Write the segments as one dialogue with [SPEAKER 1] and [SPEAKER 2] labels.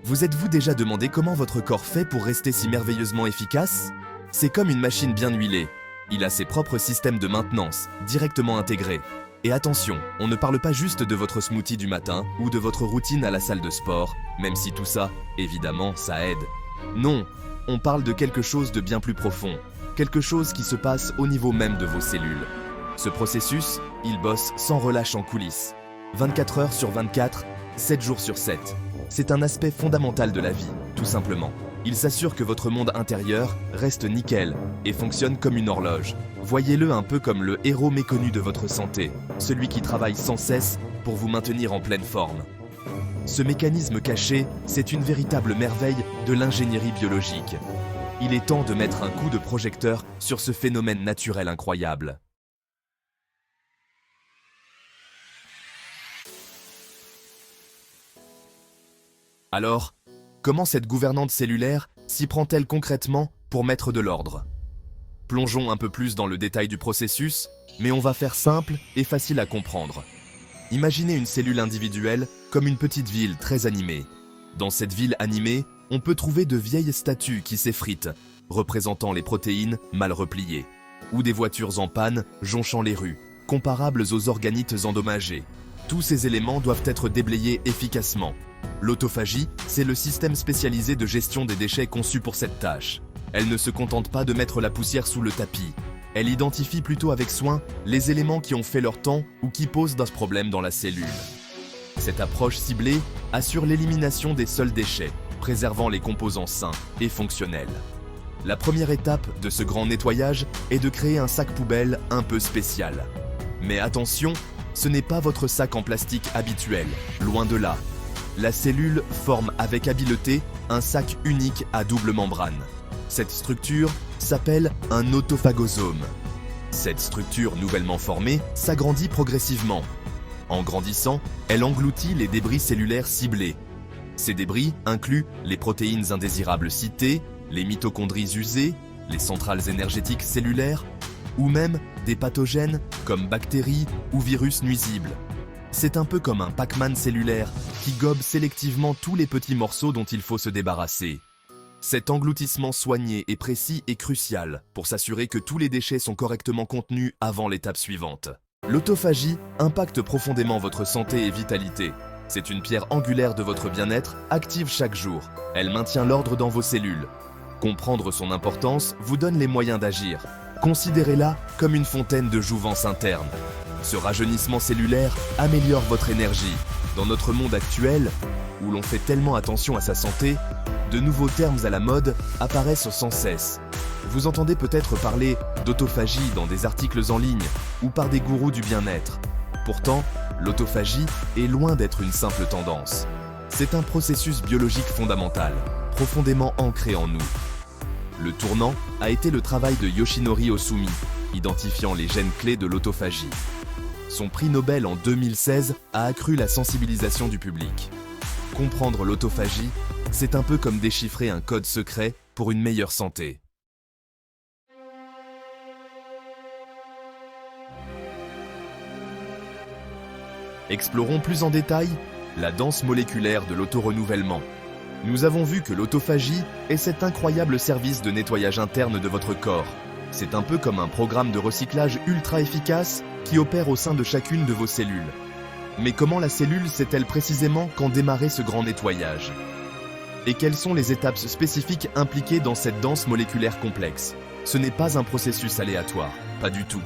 [SPEAKER 1] Vous êtes-vous déjà demandé comment votre corps fait pour rester si merveilleusement efficace? C'est comme une machine bien huilée. Il a ses propres systèmes de maintenance, directement intégrés. Et attention, on ne parle pas juste de votre smoothie du matin ou de votre routine à la salle de sport, même si tout ça, évidemment, ça aide. Non, on parle de quelque chose de bien plus profond, quelque chose qui se passe au niveau même de vos cellules. Ce processus, il bosse sans relâche en coulisses. 24 heures sur 24, 7 jours sur 7. C'est un aspect fondamental de la vie, tout simplement. Il s'assure que votre monde intérieur reste nickel et fonctionne comme une horloge. Voyez-le un peu comme le héros méconnu de votre santé, celui qui travaille sans cesse pour vous maintenir en pleine forme. Ce mécanisme caché, c'est une véritable merveille de l'ingénierie biologique. Il est temps de mettre un coup de projecteur sur ce phénomène naturel incroyable. Alors, comment cette gouvernante cellulaire s'y prend-elle concrètement pour mettre de l'ordre? Plongeons un peu plus dans le détail du processus, mais on va faire simple et facile à comprendre. Imaginez une cellule individuelle comme une petite ville très animée. Dans cette ville animée, on peut trouver de vieilles statues qui s'effritent, représentant les protéines mal repliées, ou des voitures en panne jonchant les rues, comparables aux organites endommagés. Tous ces éléments doivent être déblayés efficacement. L'autophagie, c'est le système spécialisé de gestion des déchets conçu pour cette tâche. Elle ne se contente pas de mettre la poussière sous le tapis. Elle identifie plutôt avec soin les éléments qui ont fait leur temps ou qui posent des problèmes dans la cellule. Cette approche ciblée assure l'élimination des seuls déchets, préservant les composants sains et fonctionnels. La première étape de ce grand nettoyage est de créer un sac poubelle un peu spécial. Mais attention, ce n'est pas votre sac en plastique habituel, loin de là. La cellule forme avec habileté un sac unique à double membrane. Cette structure s'appelle un autophagosome. Cette structure nouvellement formée s'agrandit progressivement. En grandissant, elle engloutit les débris cellulaires ciblés. Ces débris incluent les protéines indésirables citées, les mitochondries usées, les centrales énergétiques cellulaires, ou même des pathogènes comme bactéries ou virus nuisibles. C'est un peu comme un Pac-Man cellulaire qui gobe sélectivement tous les petits morceaux dont il faut se débarrasser. Cet engloutissement soigné et précis est crucial pour s'assurer que tous les déchets sont correctement contenus avant l'étape suivante. L'autophagie impacte profondément votre santé et vitalité. C'est une pierre angulaire de votre bien-être, active chaque jour. Elle maintient l'ordre dans vos cellules. Comprendre son importance vous donne les moyens d'agir. Considérez-la comme une fontaine de jouvence interne. Ce rajeunissement cellulaire améliore votre énergie. Dans notre monde actuel, où l'on fait tellement attention à sa santé, de nouveaux termes à la mode apparaissent sans cesse. Vous entendez peut-être parler d'autophagie dans des articles en ligne ou par des gourous du bien-être. Pourtant, l'autophagie est loin d'être une simple tendance. C'est un processus biologique fondamental, profondément ancré en nous. Le tournant a été le travail de Yoshinori Ohsumi, identifiant les gènes clés de l'autophagie. Son prix Nobel en 2016 a accru la sensibilisation du public. Comprendre l'autophagie, c'est un peu comme déchiffrer un code secret pour une meilleure santé. Explorons plus en détail la danse moléculaire de l'autorenouvellement. Nous avons vu que l'autophagie est cet incroyable service de nettoyage interne de votre corps. C'est un peu comme un programme de recyclage ultra efficace qui opère au sein de chacune de vos cellules. Mais comment la cellule sait-elle précisément quand démarrer ce grand nettoyage? Et quelles sont les étapes spécifiques impliquées dans cette danse moléculaire complexe? Ce n'est pas un processus aléatoire, pas du tout.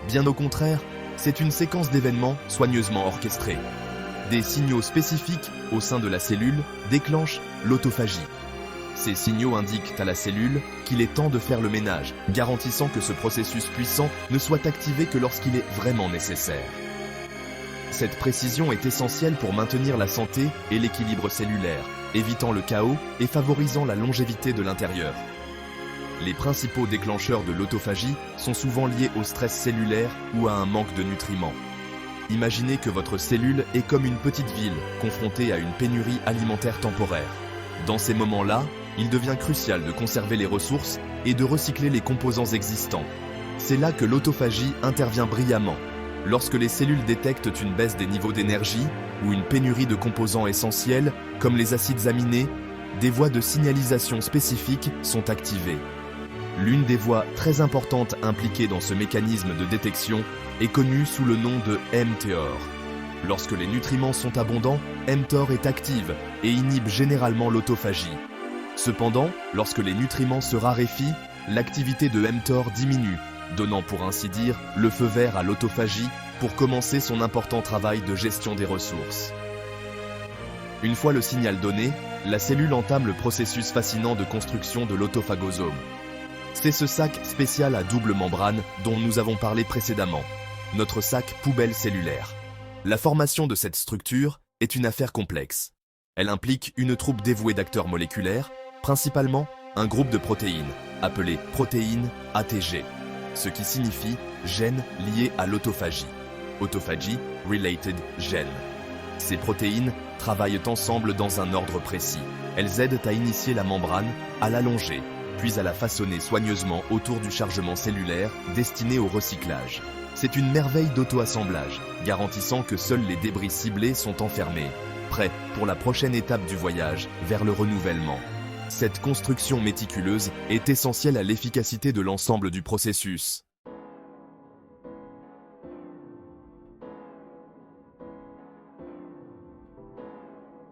[SPEAKER 1] Bien au contraire, c'est une séquence d'événements soigneusement orchestrée. Des signaux spécifiques au sein de la cellule déclenchent l'autophagie. Ces signaux indiquent à la cellule qu'il est temps de faire le ménage, garantissant que ce processus puissant ne soit activé que lorsqu'il est vraiment nécessaire. Cette précision est essentielle pour maintenir la santé et l'équilibre cellulaire, évitant le chaos et favorisant la longévité de l'intérieur. Les principaux déclencheurs de l'autophagie sont souvent liés au stress cellulaire ou à un manque de nutriments. Imaginez que votre cellule est comme une petite ville confrontée à une pénurie alimentaire temporaire. Dans ces moments-là, il devient crucial de conserver les ressources et de recycler les composants existants. C'est là que l'autophagie intervient brillamment. Lorsque les cellules détectent une baisse des niveaux d'énergie, ou une pénurie de composants essentiels, comme les acides aminés, des voies de signalisation spécifiques sont activées. L'une des voies très importantes impliquées dans ce mécanisme de détection est connue sous le nom de mTOR. Lorsque les nutriments sont abondants, mTOR est active et inhibe généralement l'autophagie. Cependant, lorsque les nutriments se raréfient, l'activité de mTOR diminue, donnant pour ainsi dire le feu vert à l'autophagie pour commencer son important travail de gestion des ressources. Une fois le signal donné, la cellule entame le processus fascinant de construction de l'autophagosome. C'est ce sac spécial à double membrane dont nous avons parlé précédemment, notre sac poubelle cellulaire. La formation de cette structure est une affaire complexe. Elle implique une troupe dévouée d'acteurs moléculaires, principalement un groupe de protéines, appelé protéines ATG, ce qui signifie gènes liés à l'autophagie. Autophagy Related Gene. Ces protéines travaillent ensemble dans un ordre précis. Elles aident à initier la membrane, à l'allonger, puis à la façonner soigneusement autour du chargement cellulaire destiné au recyclage. C'est une merveille d'auto-assemblage, garantissant que seuls les débris ciblés sont enfermés, prêts pour la prochaine étape du voyage vers le renouvellement. Cette construction méticuleuse est essentielle à l'efficacité de l'ensemble du processus.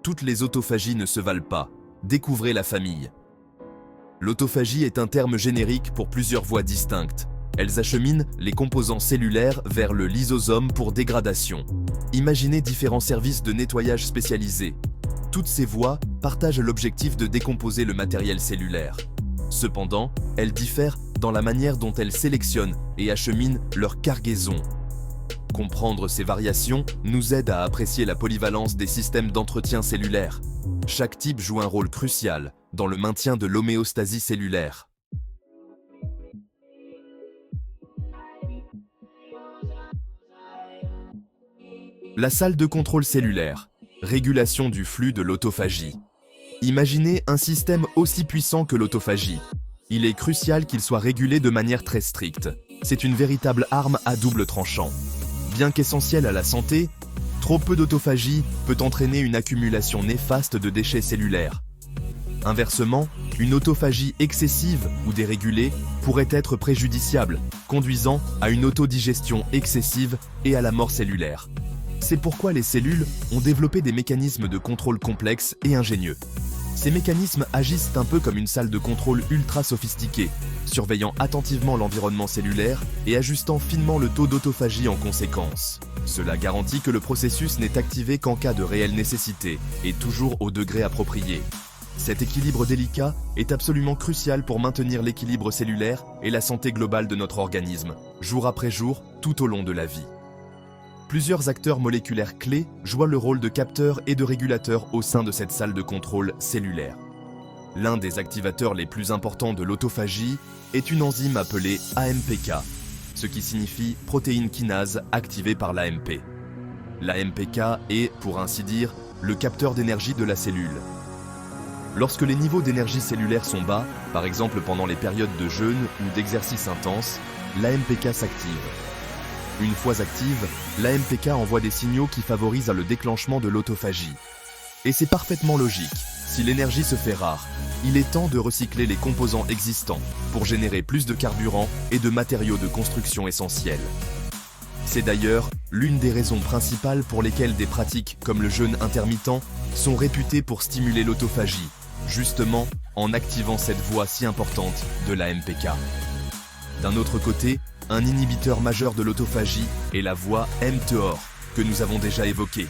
[SPEAKER 1] Toutes les autophagies ne se valent pas. Découvrez la famille. L'autophagie est un terme générique pour plusieurs voies distinctes. Elles acheminent les composants cellulaires vers le lysosome pour dégradation. Imaginez différents services de nettoyage spécialisés. Toutes ces voies partagent l'objectif de décomposer le matériel cellulaire. Cependant, elles diffèrent dans la manière dont elles sélectionnent et acheminent leur cargaison. Comprendre ces variations nous aide à apprécier la polyvalence des systèmes d'entretien cellulaire. Chaque type joue un rôle crucial dans le maintien de l'homéostasie cellulaire. La salle de contrôle cellulaire, régulation du flux de l'autophagie. Imaginez un système aussi puissant que l'autophagie. Il est crucial qu'il soit régulé de manière très stricte. C'est une véritable arme à double tranchant. Bien qu'essentielle à la santé, trop peu d'autophagie peut entraîner une accumulation néfaste de déchets cellulaires. Inversement, une autophagie excessive ou dérégulée pourrait être préjudiciable, conduisant à une autodigestion excessive et à la mort cellulaire. C'est pourquoi les cellules ont développé des mécanismes de contrôle complexes et ingénieux. Ces mécanismes agissent un peu comme une salle de contrôle ultra sophistiquée, surveillant attentivement l'environnement cellulaire et ajustant finement le taux d'autophagie en conséquence. Cela garantit que le processus n'est activé qu'en cas de réelle nécessité et toujours au degré approprié. Cet équilibre délicat est absolument crucial pour maintenir l'équilibre cellulaire et la santé globale de notre organisme, jour après jour, tout au long de la vie. Plusieurs acteurs moléculaires clés jouent le rôle de capteurs et de régulateurs au sein de cette salle de contrôle cellulaire. L'un des activateurs les plus importants de l'autophagie est une enzyme appelée AMPK, ce qui signifie protéine kinase activée par l'AMP. L'AMPK est, pour ainsi dire, le capteur d'énergie de la cellule. Lorsque les niveaux d'énergie cellulaire sont bas, par exemple pendant les périodes de jeûne ou d'exercice intense, l'AMPK s'active. Une fois active, l'AMPK envoie des signaux qui favorisent le déclenchement de l'autophagie. Et c'est parfaitement logique. Si l'énergie se fait rare, il est temps de recycler les composants existants pour générer plus de carburant et de matériaux de construction essentiels. C'est d'ailleurs l'une des raisons principales pour lesquelles des pratiques comme le jeûne intermittent sont réputées pour stimuler l'autophagie, justement en activant cette voie si importante de l'AMPK. D'un autre côté, un inhibiteur majeur de l'autophagie est la voie mTOR, que nous avons déjà évoquée.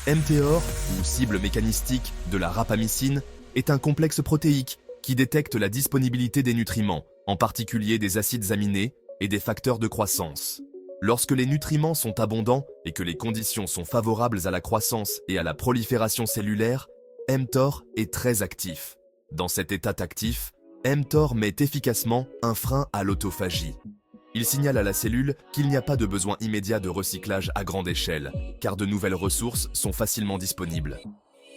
[SPEAKER 1] mTOR, ou cible mécanistique de la rapamycine, est un complexe protéique qui détecte la disponibilité des nutriments, en particulier des acides aminés et des facteurs de croissance. Lorsque les nutriments sont abondants et que les conditions sont favorables à la croissance et à la prolifération cellulaire, mTOR est très actif. Dans cet état actif, mTOR met efficacement un frein à l'autophagie. Il signale à la cellule qu'il n'y a pas de besoin immédiat de recyclage à grande échelle, car de nouvelles ressources sont facilement disponibles.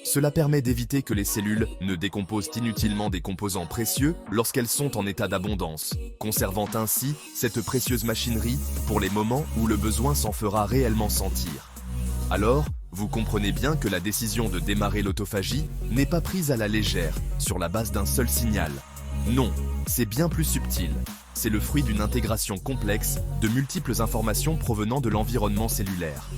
[SPEAKER 1] Cela permet d'éviter que les cellules ne décomposent inutilement des composants précieux lorsqu'elles sont en état d'abondance, conservant ainsi cette précieuse machinerie pour les moments où le besoin s'en fera réellement sentir. Alors, Vous comprenez bien que la décision de démarrer l'autophagie n'est pas prise à la légère, sur la base d'un seul signal. Non, c'est bien plus subtil. C'est le fruit d'une intégration complexe de multiples informations provenant de l'environnement cellulaire.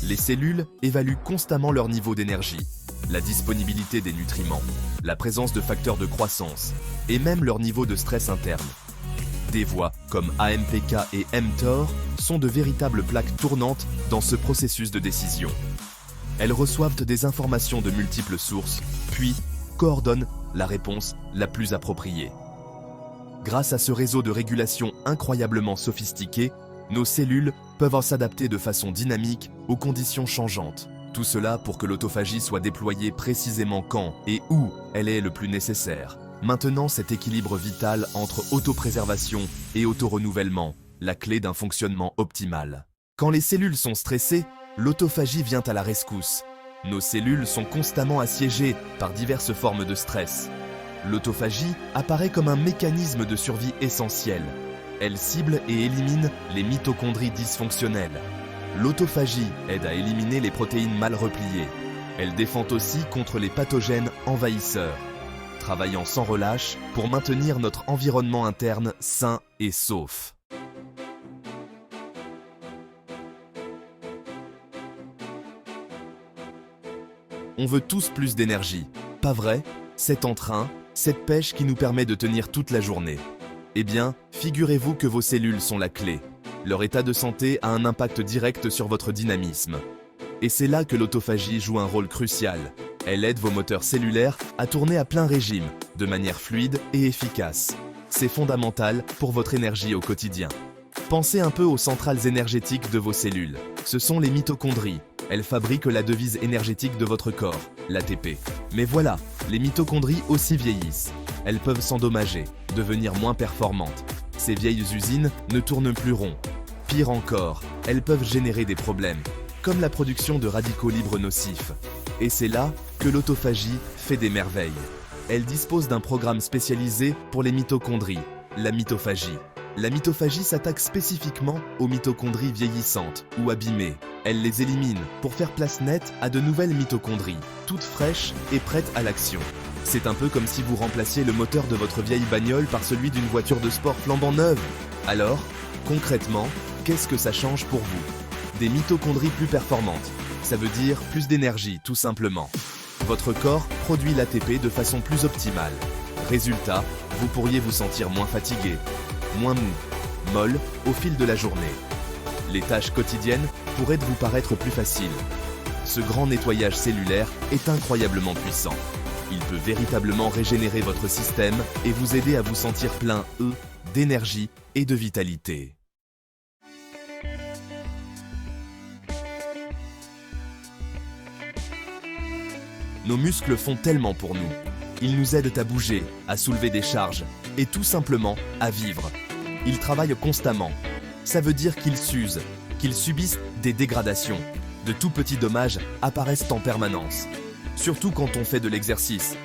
[SPEAKER 1] Les cellules évaluent constamment leur niveau d'énergie, la disponibilité des nutriments, la présence de facteurs de croissance et même leur niveau de stress interne. Des voies comme AMPK et mTOR sont de véritables plaques tournantes dans ce processus de décision. Elles reçoivent des informations de multiples sources, puis coordonnent la réponse la plus appropriée. Grâce à ce réseau de régulation incroyablement sophistiqué, nos cellules peuvent s'adapter de façon dynamique aux conditions changeantes. Tout cela pour que l'autophagie soit déployée précisément quand et où elle est le plus nécessaire. Maintenant, cet équilibre vital entre autopréservation et autorenouvellement, la clé d'un fonctionnement optimal. Quand les cellules sont stressées, l'autophagie vient à la rescousse. Nos cellules sont constamment assiégées par diverses formes de stress. L'autophagie apparaît comme un mécanisme de survie essentiel. Elle cible et élimine les mitochondries dysfonctionnelles. L'autophagie aide à éliminer les protéines mal repliées. Elle défend aussi contre les pathogènes envahisseurs, travaillant sans relâche pour maintenir notre environnement interne sain et sauf. On veut tous plus d'énergie, pas vrai? Cet entrain, cette pêche qui nous permet de tenir toute la journée. Eh bien, figurez-vous que vos cellules sont la clé. Leur état de santé a un impact direct sur votre dynamisme. Et c'est là que l'autophagie joue un rôle crucial. Elle aide vos moteurs cellulaires à tourner à plein régime, de manière fluide et efficace. C'est fondamental pour votre énergie au quotidien. Pensez un peu aux centrales énergétiques de vos cellules. Ce sont les mitochondries. Elles fabriquent la devise énergétique de votre corps, l'ATP. Mais voilà, les mitochondries aussi vieillissent. Elles peuvent s'endommager, devenir moins performantes. Ces vieilles usines ne tournent plus rond. Pire encore, elles peuvent générer des problèmes, comme la production de radicaux libres nocifs. Et c'est là que l'autophagie fait des merveilles. Elle dispose d'un programme spécialisé pour les mitochondries, la mitophagie. La mitophagie s'attaque spécifiquement aux mitochondries vieillissantes ou abîmées. Elle les élimine pour faire place nette à de nouvelles mitochondries, toutes fraîches et prêtes à l'action. C'est un peu comme si vous remplaciez le moteur de votre vieille bagnole par celui d'une voiture de sport flambant neuve. Alors, concrètement, qu'est-ce que ça change pour vous? Des mitochondries plus performantes. Ça veut dire plus d'énergie, tout simplement. Votre corps produit l'ATP de façon plus optimale. Résultat, vous pourriez vous sentir moins fatigué, moins mou, molle au fil de la journée. Les tâches quotidiennes pourraient vous paraître plus faciles. Ce grand nettoyage cellulaire est incroyablement puissant. Il peut véritablement régénérer votre système et vous aider à vous sentir plein, d'énergie et de vitalité. Nos muscles font tellement pour nous. Ils nous aident à bouger, à soulever des charges et tout simplement à vivre. Ils travaillent constamment. Ça veut dire qu'ils s'usent, qu'ils subissent des dégradations. De tout petits dommages apparaissent en permanence. Surtout quand on fait de l'exercice,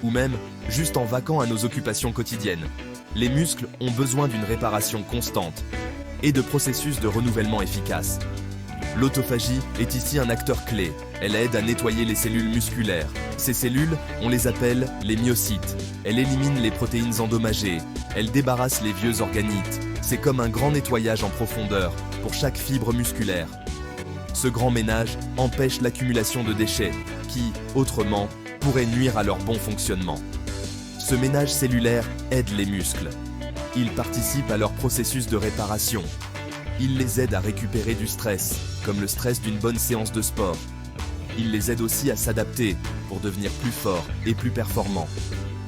[SPEAKER 1] ou même juste en vaquant à nos occupations quotidiennes. Les muscles ont besoin d'une réparation constante et de processus de renouvellement efficaces. L'autophagie est ici un acteur clé. Elle aide à nettoyer les cellules musculaires. Ces cellules, on les appelle les myocytes. Elle élimine les protéines endommagées. Elle débarrasse les vieux organites. C'est comme un grand nettoyage en profondeur pour chaque fibre musculaire. Ce grand ménage empêche l'accumulation de déchets qui, autrement, pourraient nuire à leur bon fonctionnement. Ce ménage cellulaire aide les muscles. Il participe à leur processus de réparation. Il les aide à récupérer du stress, comme le stress d'une bonne séance de sport. Il les aide aussi à s'adapter pour devenir plus forts et plus performants.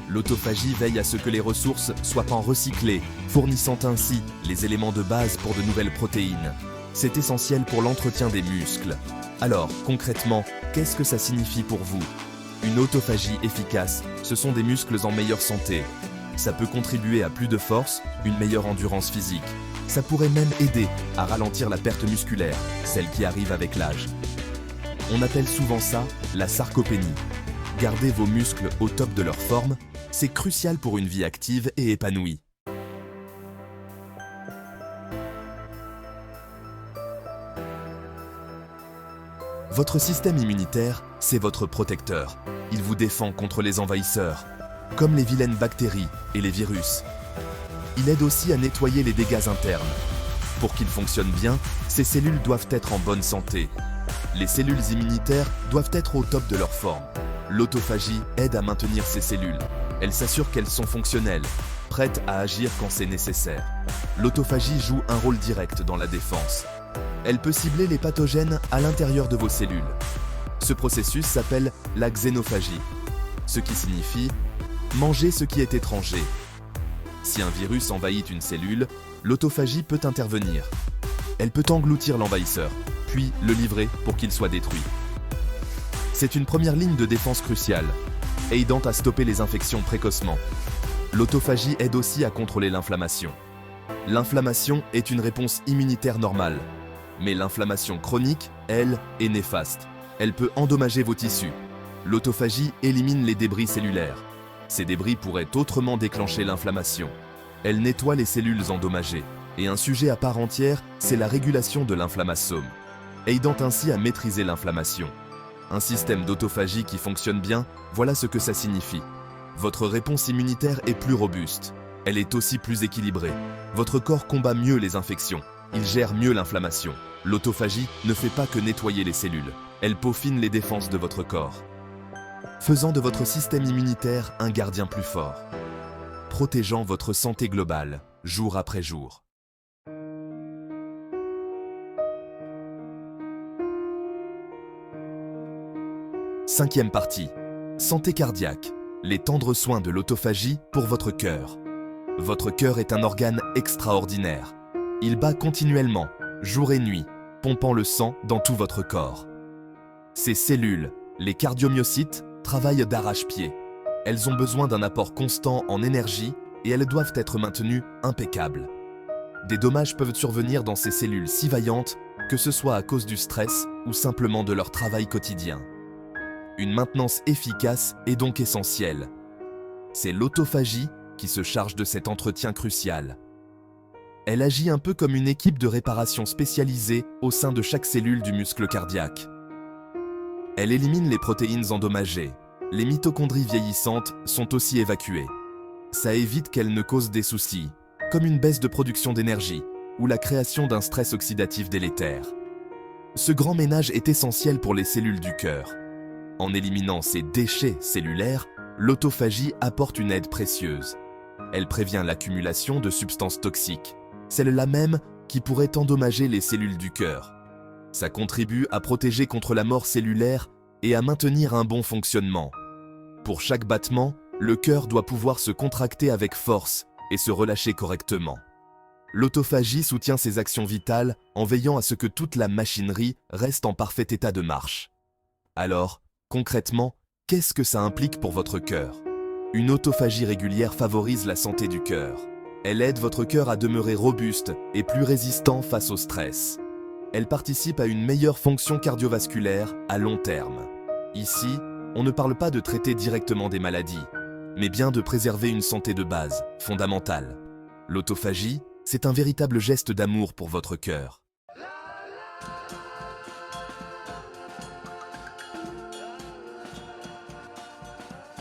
[SPEAKER 1] L'autophagie veille à ce que les ressources soient pas recyclées, fournissant ainsi les éléments de base pour de nouvelles protéines. C'est essentiel pour l'entretien des muscles. Alors, concrètement, qu'est-ce que ça signifie pour vous? Une autophagie efficace, ce sont des muscles en meilleure santé. Ça peut contribuer à plus de force, une meilleure endurance physique. Ça pourrait même aider à ralentir la perte musculaire, celle qui arrive avec l'âge. On appelle souvent ça la sarcopénie. Garder vos muscles au top de leur forme, c'est crucial pour une vie active et épanouie. Votre système immunitaire, c'est votre protecteur. Il vous défend contre les envahisseurs, comme les vilaines bactéries et les virus. Il aide aussi à nettoyer les dégâts internes. Pour qu'il fonctionne bien, ces cellules doivent être en bonne santé. Les cellules immunitaires doivent être au top de leur forme. L'autophagie aide à maintenir ces cellules. Elle s'assure qu'elles sont fonctionnelles, prêtes à agir quand c'est nécessaire. L'autophagie joue un rôle direct dans la défense. Elle peut cibler les pathogènes à l'intérieur de vos cellules. Ce processus s'appelle la xénophagie, ce qui signifie manger ce qui est étranger. Si un virus envahit une cellule, l'autophagie peut intervenir. Elle peut engloutir l'envahisseur, puis le livrer pour qu'il soit détruit. C'est une première ligne de défense cruciale, aidant à stopper les infections précocement. L'autophagie aide aussi à contrôler l'inflammation. L'inflammation est une réponse immunitaire normale, mais l'inflammation chronique, elle, est néfaste. Elle peut endommager vos tissus. L'autophagie élimine les débris cellulaires. Ces débris pourraient autrement déclencher l'inflammation. Elle nettoie les cellules endommagées. Et un sujet à part entière, c'est la régulation de l'inflammasome, aidant ainsi à maîtriser l'inflammation. Un système d'autophagie qui fonctionne bien, voilà ce que ça signifie. Votre réponse immunitaire est plus robuste. Elle est aussi plus équilibrée. Votre corps combat mieux les infections. Il gère mieux l'inflammation. L'autophagie ne fait pas que nettoyer les cellules. Elle peaufine les défenses de votre corps, faisant de votre système immunitaire un gardien plus fort, protégeant votre santé globale, jour après jour. Cinquième partie. Santé cardiaque. Les tendres soins de l'autophagie pour votre cœur. Votre cœur est un organe extraordinaire. Il bat continuellement, jour et nuit, pompant le sang dans tout votre corps. Ces cellules, les cardiomyocytes, travaillent d'arrache-pied. Elles ont besoin d'un apport constant en énergie et elles doivent être maintenues impeccables. Des dommages peuvent survenir dans ces cellules si vaillantes, que ce soit à cause du stress ou simplement de leur travail quotidien. Une maintenance efficace est donc essentielle. C'est l'autophagie qui se charge de cet entretien crucial. Elle agit un peu comme une équipe de réparation spécialisée au sein de chaque cellule du muscle cardiaque. Elle élimine les protéines endommagées. Les mitochondries vieillissantes sont aussi évacuées. Ça évite qu'elles ne causent des soucis, comme une baisse de production d'énergie ou la création d'un stress oxydatif délétère. Ce grand ménage est essentiel pour les cellules du cœur. En éliminant ces déchets cellulaires, l'autophagie apporte une aide précieuse. Elle prévient l'accumulation de substances toxiques, celles-là même qui pourraient endommager les cellules du cœur. Ça contribue à protéger contre la mort cellulaire et à maintenir un bon fonctionnement. Pour chaque battement, le cœur doit pouvoir se contracter avec force et se relâcher correctement. L'autophagie soutient ces actions vitales en veillant à ce que toute la machinerie reste en parfait état de marche. Alors, concrètement, qu'est-ce que ça implique pour votre cœur? Une autophagie régulière favorise la santé du cœur. Elle aide votre cœur à demeurer robuste et plus résistant face au stress. Elle participe à une meilleure fonction cardiovasculaire à long terme. Ici, on ne parle pas de traiter directement des maladies, mais bien de préserver une santé de base, fondamentale. L'autophagie, c'est un véritable geste d'amour pour votre cœur.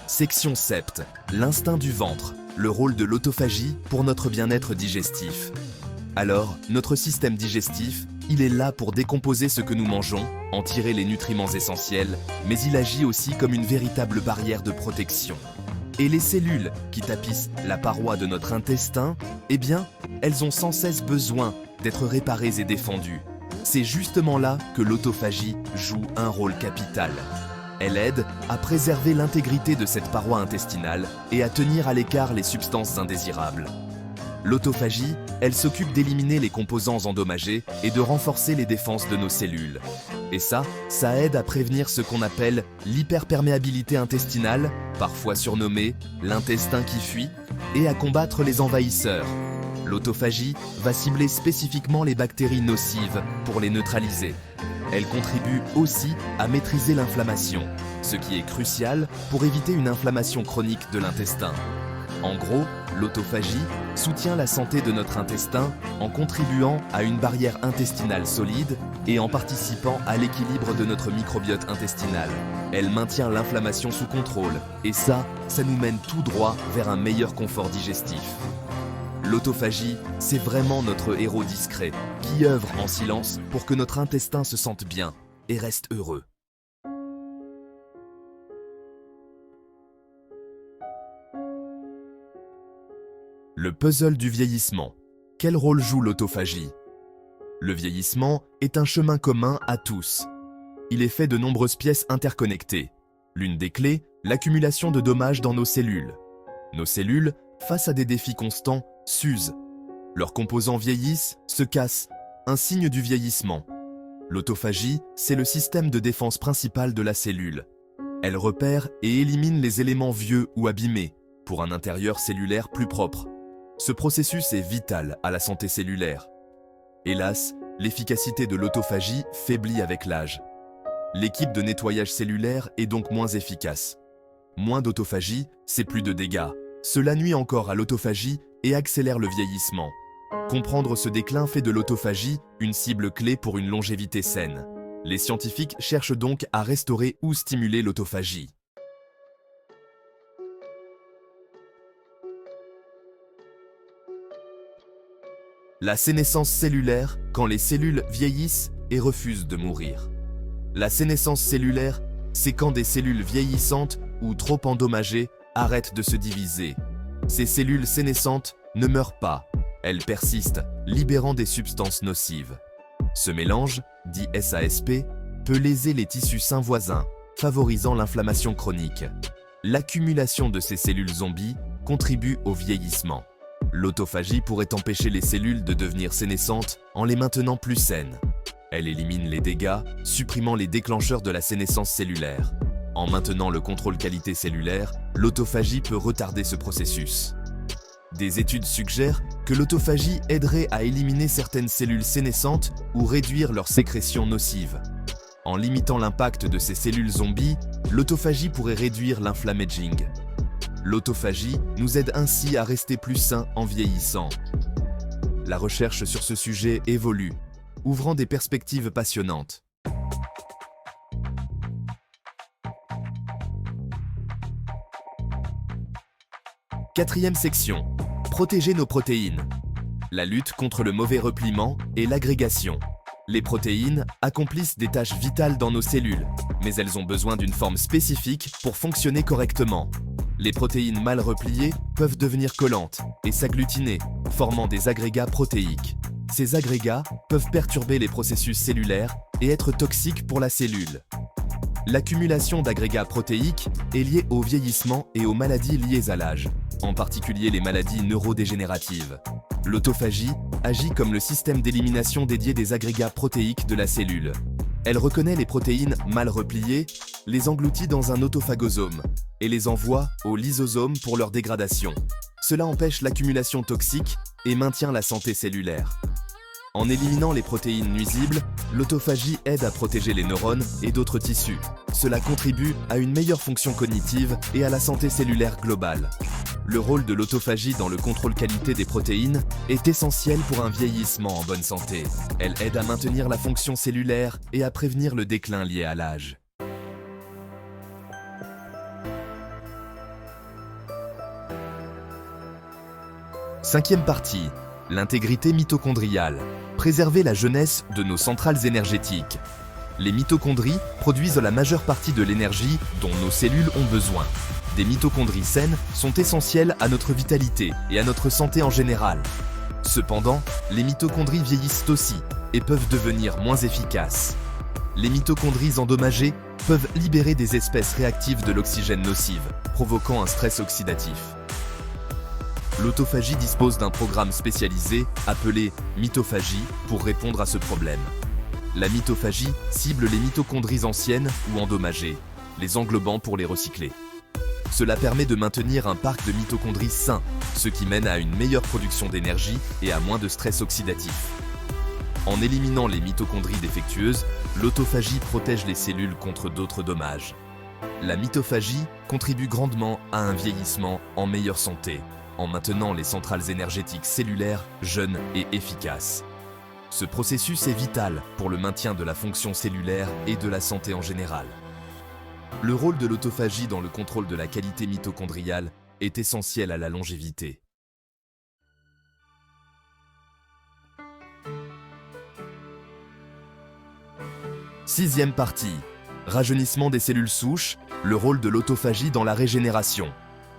[SPEAKER 1] Section sept. L'instinct du ventre. Le rôle de l'autophagie pour notre bien-être digestif. Alors, notre système digestif, il est là pour décomposer ce que nous mangeons, en tirer les nutriments essentiels, mais il agit aussi comme une véritable barrière de protection. Et les cellules qui tapissent la paroi de notre intestin, eh bien, elles ont sans cesse besoin d'être réparées et défendues. C'est justement là que l'autophagie joue un rôle capital. Elle aide à préserver l'intégrité de cette paroi intestinale et à tenir à l'écart les substances indésirables. L'autophagie, elle s'occupe d'éliminer les composants endommagés et de renforcer les défenses de nos cellules. Et ça aide à prévenir ce qu'on appelle l'hyperperméabilité intestinale, parfois surnommée l'intestin qui fuit, et à combattre les envahisseurs. L'autophagie va cibler spécifiquement les bactéries nocives pour les neutraliser. Elle contribue aussi à maîtriser l'inflammation, ce qui est crucial pour éviter une inflammation chronique de l'intestin. En gros, l'autophagie soutient la santé de notre intestin en contribuant à une barrière intestinale solide et en participant à l'équilibre de notre microbiote intestinal. Elle maintient l'inflammation sous contrôle et ça nous mène tout droit vers un meilleur confort digestif. L'autophagie, c'est vraiment notre héros discret qui œuvre en silence pour que notre intestin se sente bien et reste heureux. Le puzzle du vieillissement. Quel rôle joue l'autophagie? Le vieillissement est un chemin commun à tous. Il est fait de nombreuses pièces interconnectées. L'une des clés, l'accumulation de dommages dans nos cellules. Nos cellules, face à des défis constants, s'usent. Leurs composants vieillissent, se cassent, un signe du vieillissement. L'autophagie, c'est le système de défense principal de la cellule. Elle repère et élimine les éléments vieux ou abîmés pour un intérieur cellulaire plus propre. Ce processus est vital à la santé cellulaire. Hélas, l'efficacité de l'autophagie faiblit avec l'âge. L'équipe de nettoyage cellulaire est donc moins efficace. Moins d'autophagie, c'est plus de dégâts. Cela nuit encore à l'autophagie et accélère le vieillissement. Comprendre ce déclin fait de l'autophagie une cible clé pour une longévité saine. Les scientifiques cherchent donc à restaurer ou stimuler l'autophagie. La sénescence cellulaire, quand les cellules vieillissent et refusent de mourir. La sénescence cellulaire, c'est quand des cellules vieillissantes ou trop endommagées arrêtent de se diviser. Ces cellules sénescentes ne meurent pas, elles persistent, libérant des substances nocives. Ce mélange, dit SASP, peut léser les tissus sains voisins, favorisant l'inflammation chronique. L'accumulation de ces cellules zombies contribue au vieillissement. L'autophagie pourrait empêcher les cellules de devenir sénescentes en les maintenant plus saines. Elle élimine les dégâts, supprimant les déclencheurs de la sénescence cellulaire. En maintenant le contrôle qualité cellulaire, l'autophagie peut retarder ce processus. Des études suggèrent que l'autophagie aiderait à éliminer certaines cellules sénescentes ou réduire leur sécrétion nocive. En limitant l'impact de ces cellules zombies, l'autophagie pourrait réduire l'inflammaging. L'autophagie nous aide ainsi à rester plus sains en vieillissant. La recherche sur ce sujet évolue, ouvrant des perspectives passionnantes. Quatrième section. Protéger nos protéines. La lutte contre le mauvais repliement et l'agrégation. Les protéines accomplissent des tâches vitales dans nos cellules, mais elles ont besoin d'une forme spécifique pour fonctionner correctement. Les protéines mal repliées peuvent devenir collantes et s'agglutiner, formant des agrégats protéiques. Ces agrégats peuvent perturber les processus cellulaires et être toxiques pour la cellule. L'accumulation d'agrégats protéiques est liée au vieillissement et aux maladies liées à l'âge, en particulier les maladies neurodégénératives. L'autophagie agit comme le système d'élimination dédié des agrégats protéiques de la cellule. Elle reconnaît les protéines mal repliées, les engloutit dans un autophagosome et les envoie au lysosome pour leur dégradation. Cela empêche l'accumulation toxique et maintient la santé cellulaire. En éliminant les protéines nuisibles, l'autophagie aide à protéger les neurones et d'autres tissus. Cela contribue à une meilleure fonction cognitive et à la santé cellulaire globale. Le rôle de l'autophagie dans le contrôle qualité des protéines est essentiel pour un vieillissement en bonne santé. Elle aide à maintenir la fonction cellulaire et à prévenir le déclin lié à l'âge. Cinquième partie, l'intégrité mitochondriale. Préserver la jeunesse de nos centrales énergétiques. Les mitochondries produisent la majeure partie de l'énergie dont nos cellules ont besoin. Des mitochondries saines sont essentielles à notre vitalité et à notre santé en général. Cependant, les mitochondries vieillissent aussi et peuvent devenir moins efficaces. Les mitochondries endommagées peuvent libérer des espèces réactives de l'oxygène nocive, provoquant un stress oxydatif. L'autophagie dispose d'un programme spécialisé appelé mitophagie pour répondre à ce problème. La mitophagie cible les mitochondries anciennes ou endommagées, les englobant pour les recycler. Cela permet de maintenir un parc de mitochondries sain, ce qui mène à une meilleure production d'énergie et à moins de stress oxydatif. En éliminant les mitochondries défectueuses, l'autophagie protège les cellules contre d'autres dommages. La mitophagie contribue grandement à un vieillissement en meilleure santé, en maintenant les centrales énergétiques cellulaires jeunes et efficaces. Ce processus est vital pour le maintien de la fonction cellulaire et de la santé en général. Le rôle de l'autophagie dans le contrôle de la qualité mitochondriale est essentiel à la longévité. Sixième partie. Rajeunissement des cellules souches, le rôle de l'autophagie dans la régénération.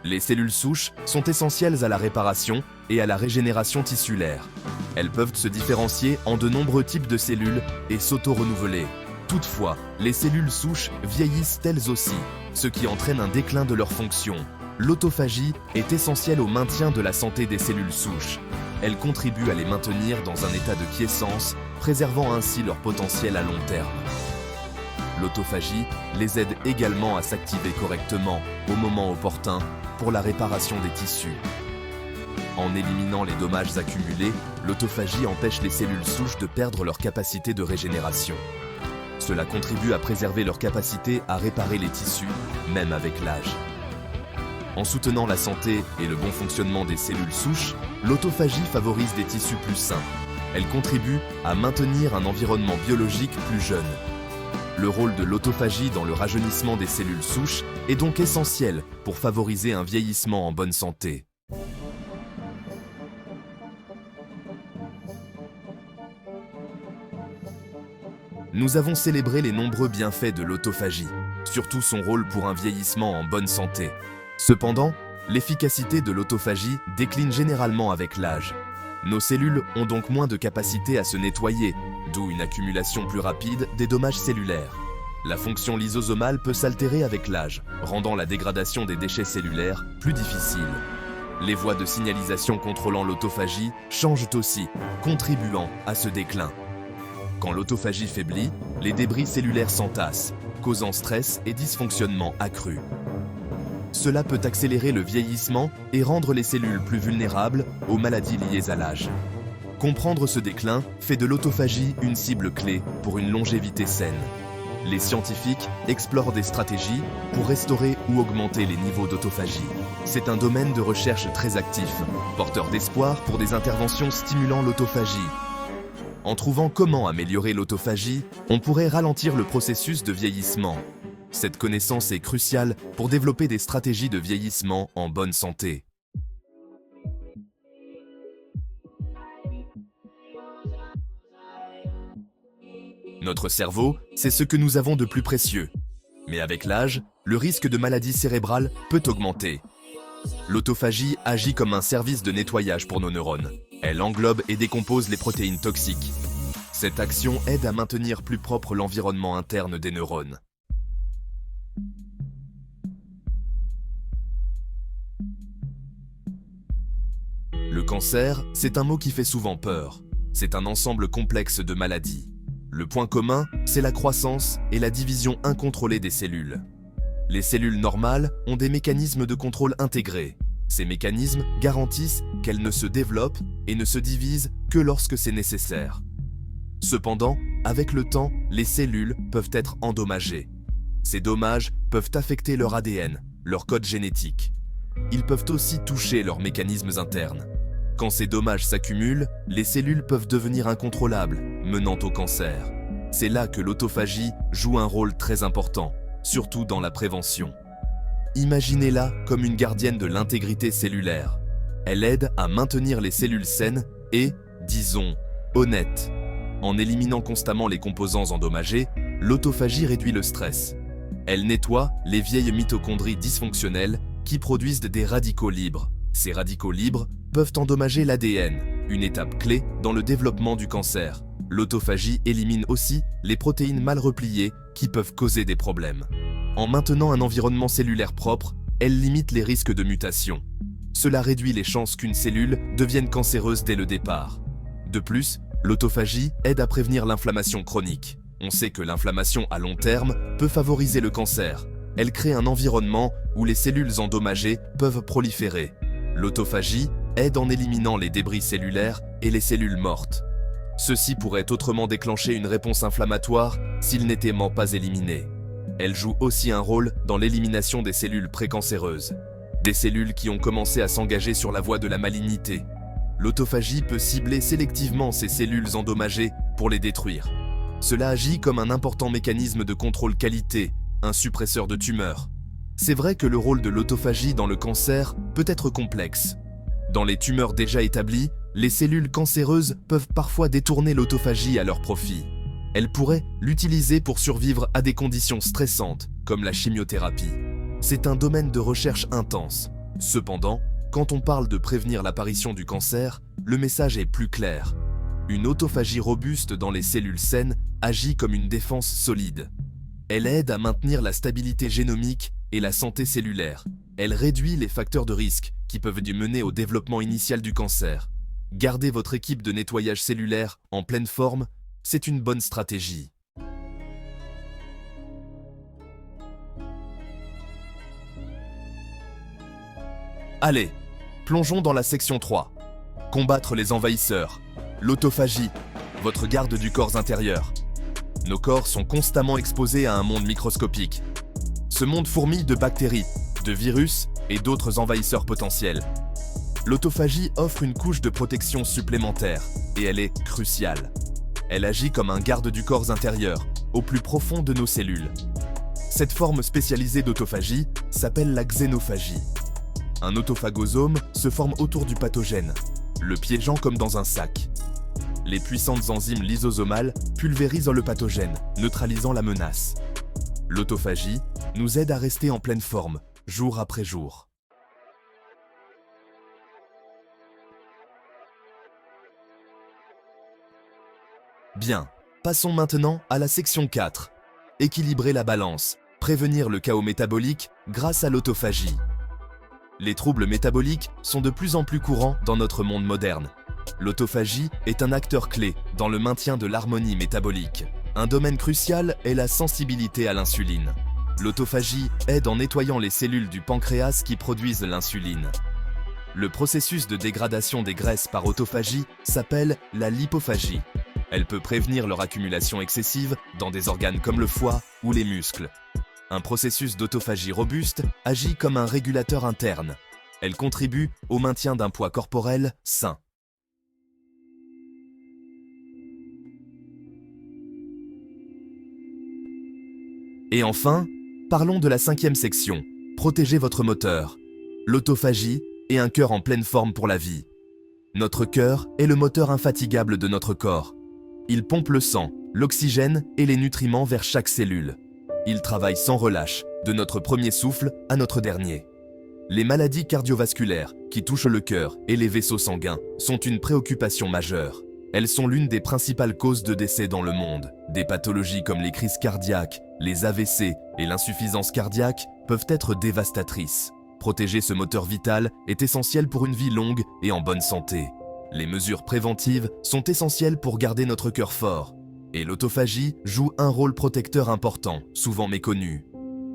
[SPEAKER 1] Les cellules souches sont essentielles à la réparation et à la régénération tissulaire. Elles peuvent se différencier en de nombreux types de cellules et s'auto-renouveler. Toutefois, les cellules souches vieillissent elles aussi, ce qui entraîne un déclin de leur fonction. L'autophagie est essentielle au maintien de la santé des cellules souches. Elle contribue à les maintenir dans un état de quiescence, préservant ainsi leur potentiel à long terme. L'autophagie les aide également à s'activer correctement au moment opportun pour la réparation des tissus. En éliminant les dommages accumulés, l'autophagie empêche les cellules souches de perdre leur capacité de régénération. Cela contribue à préserver leur capacité à réparer les tissus, même avec l'âge. En soutenant la santé et le bon fonctionnement des cellules souches, l'autophagie favorise des tissus plus sains. Elle contribue à maintenir un environnement biologique plus jeune. Le rôle de l'autophagie dans le rajeunissement des cellules souches est donc essentiel pour favoriser un vieillissement en bonne santé. Nous avons célébré les nombreux bienfaits de l'autophagie, surtout son rôle pour un vieillissement en bonne santé. Cependant, l'efficacité de l'autophagie décline généralement avec l'âge. Nos cellules ont donc moins de capacité à se nettoyer, d'où une accumulation plus rapide des dommages cellulaires. La fonction lysosomale peut s'altérer avec l'âge, rendant la dégradation des déchets cellulaires plus difficile. Les voies de signalisation contrôlant l'autophagie changent aussi, contribuant à ce déclin. Quand l'autophagie faiblit, les débris cellulaires s'entassent, causant stress et dysfonctionnement accru. Cela peut accélérer le vieillissement et rendre les cellules plus vulnérables aux maladies liées à l'âge. Comprendre ce déclin fait de l'autophagie une cible clé pour une longévité saine. Les scientifiques explorent des stratégies pour restaurer ou augmenter les niveaux d'autophagie. C'est un domaine de recherche très actif, porteur d'espoir pour des interventions stimulant l'autophagie. En trouvant comment améliorer l'autophagie, on pourrait ralentir le processus de vieillissement. Cette connaissance est cruciale pour développer des stratégies de vieillissement en bonne santé. Notre cerveau, c'est ce que nous avons de plus précieux. Mais avec l'âge, le risque de maladie cérébrale peut augmenter. L'autophagie agit comme un service de nettoyage pour nos neurones. Elle englobe et décompose les protéines toxiques. Cette action aide à maintenir plus propre l'environnement interne des neurones. Le cancer, c'est un mot qui fait souvent peur. C'est un ensemble complexe de maladies. Le point commun, c'est la croissance et la division incontrôlée des cellules. Les cellules normales ont des mécanismes de contrôle intégrés. Ces mécanismes garantissent qu'elles ne se développent et ne se divisent que lorsque c'est nécessaire. Cependant, avec le temps, les cellules peuvent être endommagées. Ces dommages peuvent affecter leur ADN, leur code génétique. Ils peuvent aussi toucher leurs mécanismes internes. Quand ces dommages s'accumulent, les cellules peuvent devenir incontrôlables, menant au cancer. C'est là que l'autophagie joue un rôle très important, surtout dans la prévention. Imaginez-la comme une gardienne de l'intégrité cellulaire. Elle aide à maintenir les cellules saines et, disons, honnêtes. En éliminant constamment les composants endommagés, l'autophagie réduit le stress. Elle nettoie les vieilles mitochondries dysfonctionnelles qui produisent des radicaux libres. Ces radicaux libres peuvent endommager l'ADN, une étape clé dans le développement du cancer. L'autophagie élimine aussi les protéines mal repliées qui peuvent causer des problèmes. En maintenant un environnement cellulaire propre, elle limite les risques de mutation. Cela réduit les chances qu'une cellule devienne cancéreuse dès le départ. De plus, l'autophagie aide à prévenir l'inflammation chronique. On sait que l'inflammation à long terme peut favoriser le cancer. Elle crée un environnement où les cellules endommagées peuvent proliférer. L'autophagie aide en éliminant les débris cellulaires et les cellules mortes. Ceci pourrait autrement déclencher une réponse inflammatoire s'ils n'étaient pas éliminés. Elle joue aussi un rôle dans l'élimination des cellules précancéreuses, des cellules qui ont commencé à s'engager sur la voie de la malignité. L'autophagie peut cibler sélectivement ces cellules endommagées pour les détruire. Cela agit comme un important mécanisme de contrôle qualité, un suppresseur de tumeurs. C'est vrai que le rôle de l'autophagie dans le cancer peut être complexe. Dans les tumeurs déjà établies, les cellules cancéreuses peuvent parfois détourner l'autophagie à leur profit. Elles pourraient l'utiliser pour survivre à des conditions stressantes, comme la chimiothérapie. C'est un domaine de recherche intense. Cependant, quand on parle de prévenir l'apparition du cancer, le message est plus clair. Une autophagie robuste dans les cellules saines agit comme une défense solide. Elle aide à maintenir la stabilité génomique et la santé cellulaire. Elle réduit les facteurs de risque qui peuvent mener au développement initial du cancer. Garder votre équipe de nettoyage cellulaire en pleine forme, c'est une bonne stratégie. Allez, plongeons dans la section 3. Combattre les envahisseurs. L'autophagie, votre garde du corps intérieur. Nos corps sont constamment exposés à un monde microscopique. Ce monde fourmille de bactéries, de virus et d'autres envahisseurs potentiels. L'autophagie offre une couche de protection supplémentaire et elle est cruciale. Elle agit comme un garde du corps intérieur, au plus profond de nos cellules. Cette forme spécialisée d'autophagie s'appelle la xénophagie. Un autophagosome se forme autour du pathogène, le piégeant comme dans un sac. Les puissantes enzymes lysosomales pulvérisent le pathogène, neutralisant la menace. L'autophagie nous aide à rester en pleine forme, jour après jour. Bien, passons maintenant à la section 4. Équilibrer la balance, prévenir le chaos métabolique grâce à l'autophagie. Les troubles métaboliques sont de plus en plus courants dans notre monde moderne. L'autophagie est un acteur clé dans le maintien de l'harmonie métabolique. Un domaine crucial est la sensibilité à l'insuline. L'autophagie aide en nettoyant les cellules du pancréas qui produisent l'insuline. Le processus de dégradation des graisses par autophagie s'appelle la lipophagie. Elle peut prévenir leur accumulation excessive dans des organes comme le foie ou les muscles. Un processus d'autophagie robuste agit comme un régulateur interne. Elle contribue au maintien d'un poids corporel sain. Et enfin, parlons de la 5e section, protéger votre moteur. L'autophagie est un cœur en pleine forme pour la vie. Notre cœur est le moteur infatigable de notre corps. Il pompe le sang, l'oxygène et les nutriments vers chaque cellule. Il travaille sans relâche, de notre premier souffle à notre dernier. Les maladies cardiovasculaires qui touchent le cœur et les vaisseaux sanguins sont une préoccupation majeure. Elles sont l'une des principales causes de décès dans le monde. Des pathologies comme les crises cardiaques, les AVC et l'insuffisance cardiaque peuvent être dévastatrices. Protéger ce moteur vital est essentiel pour une vie longue et en bonne santé. Les mesures préventives sont essentielles pour garder notre cœur fort. Et l'autophagie joue un rôle protecteur important, souvent méconnu.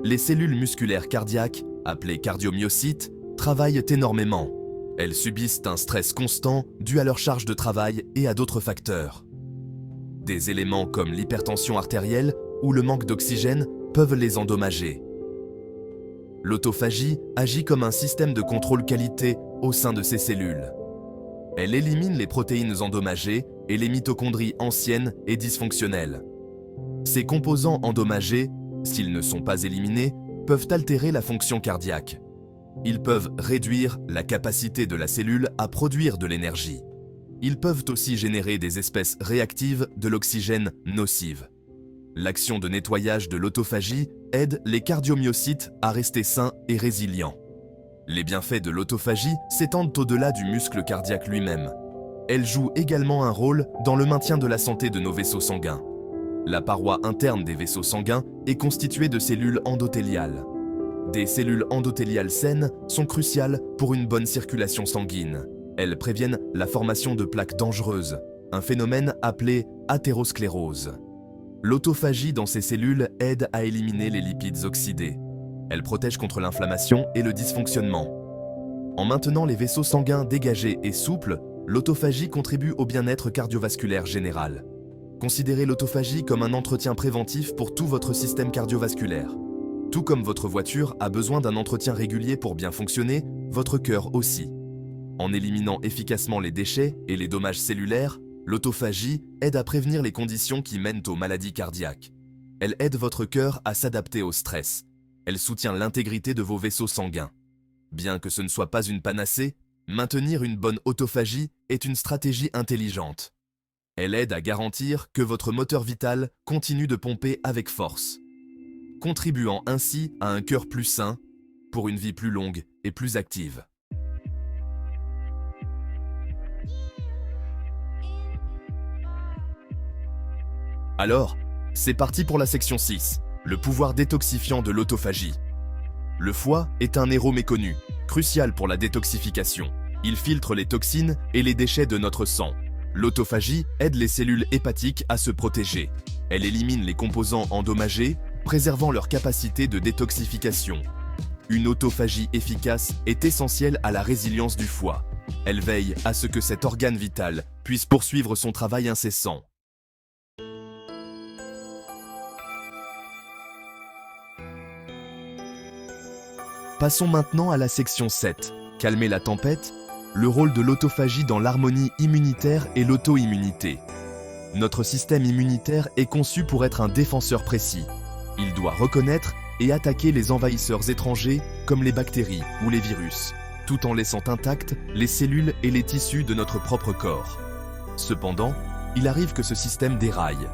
[SPEAKER 1] Les cellules musculaires cardiaques, appelées cardiomyocytes, travaillent énormément. Elles subissent un stress constant dû à leur charge de travail et à d'autres facteurs. Des éléments comme l'hypertension artérielle ou le manque d'oxygène peuvent les endommager. L'autophagie agit comme un système de contrôle qualité au sein de ces cellules. Elle élimine les protéines endommagées et les mitochondries anciennes et dysfonctionnelles. Ces composants endommagés, s'ils ne sont pas éliminés, peuvent altérer la fonction cardiaque. Ils peuvent réduire la capacité de la cellule à produire de l'énergie. Ils peuvent aussi générer des espèces réactives de l'oxygène nocive. L'action de nettoyage de l'autophagie aide les cardiomyocytes à rester sains et résilients. Les bienfaits de l'autophagie s'étendent au-delà du muscle cardiaque lui-même. Elle joue également un rôle dans le maintien de la santé de nos vaisseaux sanguins. La paroi interne des vaisseaux sanguins est constituée de cellules endothéliales. Des cellules endothéliales saines sont cruciales pour une bonne circulation sanguine. Elles préviennent la formation de plaques dangereuses, un phénomène appelé athérosclérose. L'autophagie dans ces cellules aide à éliminer les lipides oxydés. Elle protège contre l'inflammation et le dysfonctionnement. En maintenant les vaisseaux sanguins dégagés et souples, l'autophagie contribue au bien-être cardiovasculaire général. Considérez l'autophagie comme un entretien préventif pour tout votre système cardiovasculaire. Tout comme votre voiture a besoin d'un entretien régulier pour bien fonctionner, votre cœur aussi. En éliminant efficacement les déchets et les dommages cellulaires, l'autophagie aide à prévenir les conditions qui mènent aux maladies cardiaques. Elle aide votre cœur à s'adapter au stress. Elle soutient l'intégrité de vos vaisseaux sanguins. Bien que ce ne soit pas une panacée, maintenir une bonne autophagie est une stratégie intelligente. Elle aide à garantir que votre moteur vital continue de pomper avec force, contribuant ainsi à un cœur plus sain, pour une vie plus longue et plus active. Alors, c'est parti pour la section 6, le pouvoir détoxifiant de l'autophagie. Le foie est un héros méconnu, crucial pour la détoxification. Il filtre les toxines et les déchets de notre sang. L'autophagie aide les cellules hépatiques à se protéger. Elle élimine les composants endommagés, préservant leur capacité de détoxification. Une autophagie efficace est essentielle à la résilience du foie. Elle veille à ce que cet organe vital puisse poursuivre son travail incessant. Passons maintenant à la section 7, calmer la tempête, le rôle de l'autophagie dans l'harmonie immunitaire et l'auto-immunité. Notre système immunitaire est conçu pour être un défenseur précis. Il doit reconnaître et attaquer les envahisseurs étrangers comme les bactéries ou les virus, tout en laissant intactes les cellules et les tissus de notre propre corps. Cependant, il arrive que ce système déraille.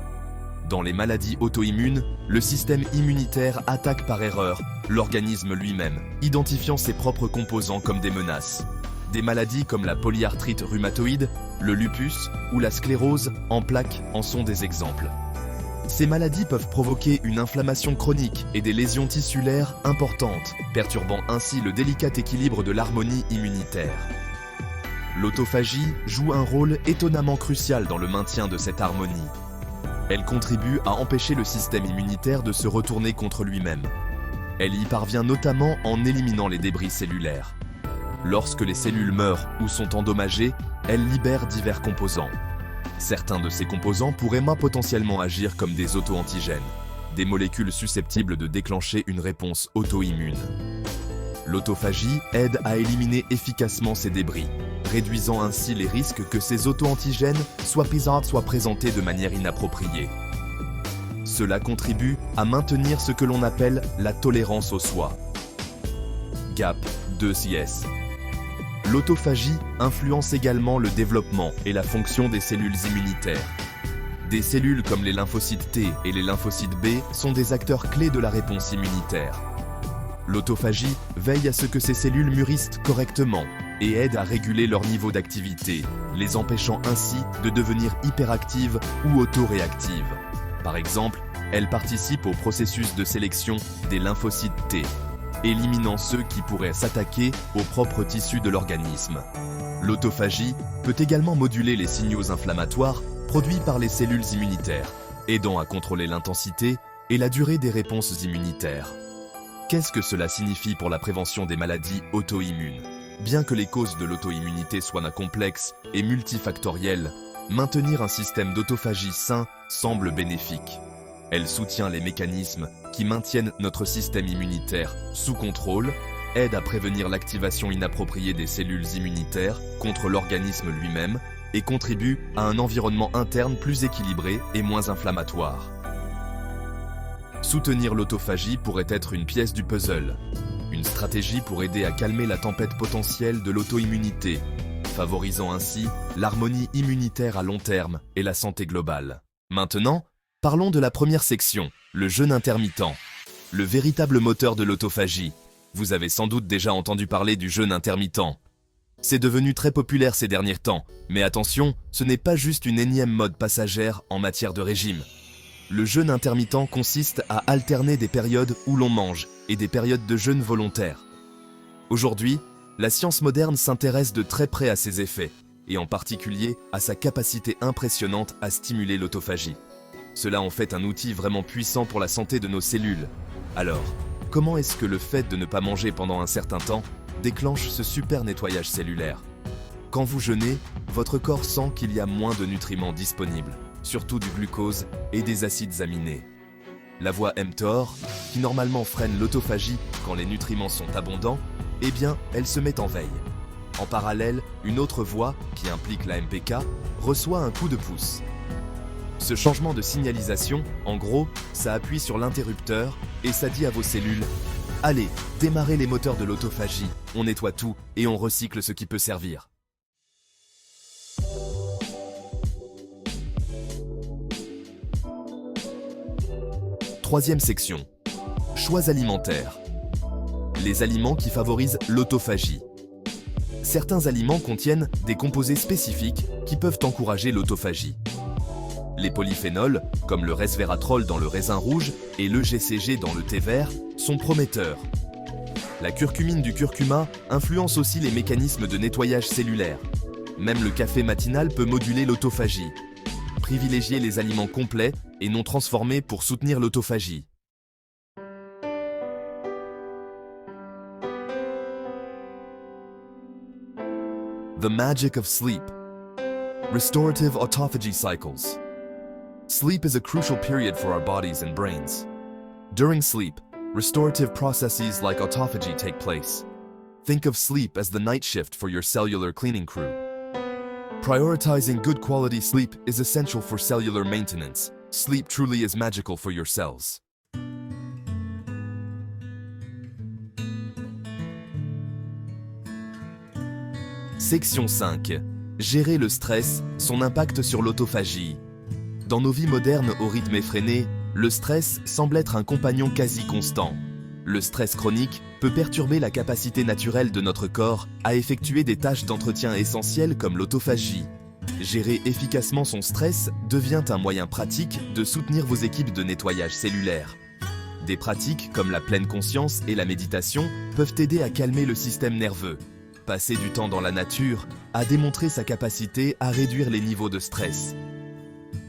[SPEAKER 1] Dans les maladies auto-immunes, le système immunitaire attaque par erreur l'organisme lui-même, identifiant ses propres composants comme des menaces. Des maladies comme la polyarthrite rhumatoïde, le lupus ou la sclérose en plaques en sont des exemples. Ces maladies peuvent provoquer une inflammation chronique et des lésions tissulaires importantes, perturbant ainsi le délicat équilibre de l'harmonie immunitaire. L'autophagie joue un rôle étonnamment crucial dans le maintien de cette harmonie. Elle contribue à empêcher le système immunitaire de se retourner contre lui-même. Elle y parvient notamment en éliminant les débris cellulaires. Lorsque les cellules meurent ou sont endommagées, elle libère divers composants. Certains de ces composants pourraient potentiellement agir comme des auto-antigènes, des molécules susceptibles de déclencher une réponse auto-immune. L'autophagie aide à éliminer efficacement ces débris, réduisant ainsi les risques que ces auto-antigènes soient présentés de manière inappropriée. Cela contribue à maintenir ce que l'on appelle la tolérance au soi. GAP 2CS. L'autophagie influence également le développement et la fonction des cellules immunitaires. Des cellules comme les lymphocytes T et les lymphocytes B sont des acteurs clés de la réponse immunitaire. L'autophagie veille à ce que ces cellules mûrissent correctement et aide à réguler leur niveau d'activité, les empêchant ainsi de devenir hyperactives ou autoréactives. Par exemple, elle participe au processus de sélection des lymphocytes T, éliminant ceux qui pourraient s'attaquer aux propres tissus de l'organisme. L'autophagie peut également moduler les signaux inflammatoires produits par les cellules immunitaires, aidant à contrôler l'intensité et la durée des réponses immunitaires. Qu'est-ce que cela signifie pour la prévention des maladies auto-immunes? Bien que les causes de l'auto-immunité soient complexes et multifactorielles, maintenir un système d'autophagie sain semble bénéfique. Elle soutient les mécanismes qui maintiennent notre système immunitaire sous contrôle, aide à prévenir l'activation inappropriée des cellules immunitaires contre l'organisme lui-même et contribue à un environnement interne plus équilibré et moins inflammatoire. Soutenir l'autophagie pourrait être une pièce du puzzle, une stratégie pour aider à calmer la tempête potentielle de l'auto-immunité, favorisant ainsi l'harmonie immunitaire à long terme et la santé globale. Maintenant, parlons de la première section, le jeûne intermittent, le véritable moteur de l'autophagie. Vous avez sans doute déjà entendu parler du jeûne intermittent. C'est devenu très populaire ces derniers temps, mais attention, ce n'est pas juste une énième mode passagère en matière de régime. Le jeûne intermittent consiste à alterner des périodes où l'on mange et des périodes de jeûne volontaire. Aujourd'hui, la science moderne s'intéresse de très près à ses effets, et en particulier à sa capacité impressionnante à stimuler l'autophagie. Cela en fait un outil vraiment puissant pour la santé de nos cellules. Alors, comment est-ce que le fait de ne pas manger pendant un certain temps déclenche ce super nettoyage cellulaire? Quand vous jeûnez, votre corps sent qu'il y a moins de nutriments disponibles, surtout du glucose et des acides aminés. La voie mTOR, qui normalement freine l'autophagie quand les nutriments sont abondants, eh bien, elle se met en veille. En parallèle, une autre voie, qui implique la MPK, reçoit un coup de pouce. Ce changement de signalisation, en gros, ça appuie sur l'interrupteur et ça dit à vos cellules « Allez, démarrez les moteurs de l'autophagie, on nettoie tout et on recycle ce qui peut servir. » Troisième section. Choix alimentaires. Les aliments qui favorisent l'autophagie. Certains aliments contiennent des composés spécifiques qui peuvent encourager l'autophagie. Les polyphénols, comme le resveratrol dans le raisin rouge et le GCG dans le thé vert, sont prometteurs. La curcumine du curcuma influence aussi les mécanismes de nettoyage cellulaire. Même le café matinal peut moduler l'autophagie. Privilégiez les aliments complets et non transformés pour soutenir l'autophagie. The magic of sleep. Restorative autophagy cycles. Sleep is a crucial period for our bodies and brains. During sleep, restorative processes like autophagy take place. Think of sleep as the night shift for your cellular cleaning crew. Prioritizing good quality sleep is essential for cellular maintenance. Sleep truly is magical for your cells. Section 5. Gérer le stress, son impact sur l'autophagie. Dans nos vies modernes au rythme effréné, le stress semble être un compagnon quasi constant. Le stress chronique peut perturber la capacité naturelle de notre corps à effectuer des tâches d'entretien essentielles comme l'autophagie. Gérer efficacement son stress devient un moyen pratique de soutenir vos équipes de nettoyage cellulaire. Des pratiques comme la pleine conscience et la méditation peuvent aider à calmer le système nerveux. Passer du temps dans la nature a démontré sa capacité à réduire les niveaux de stress.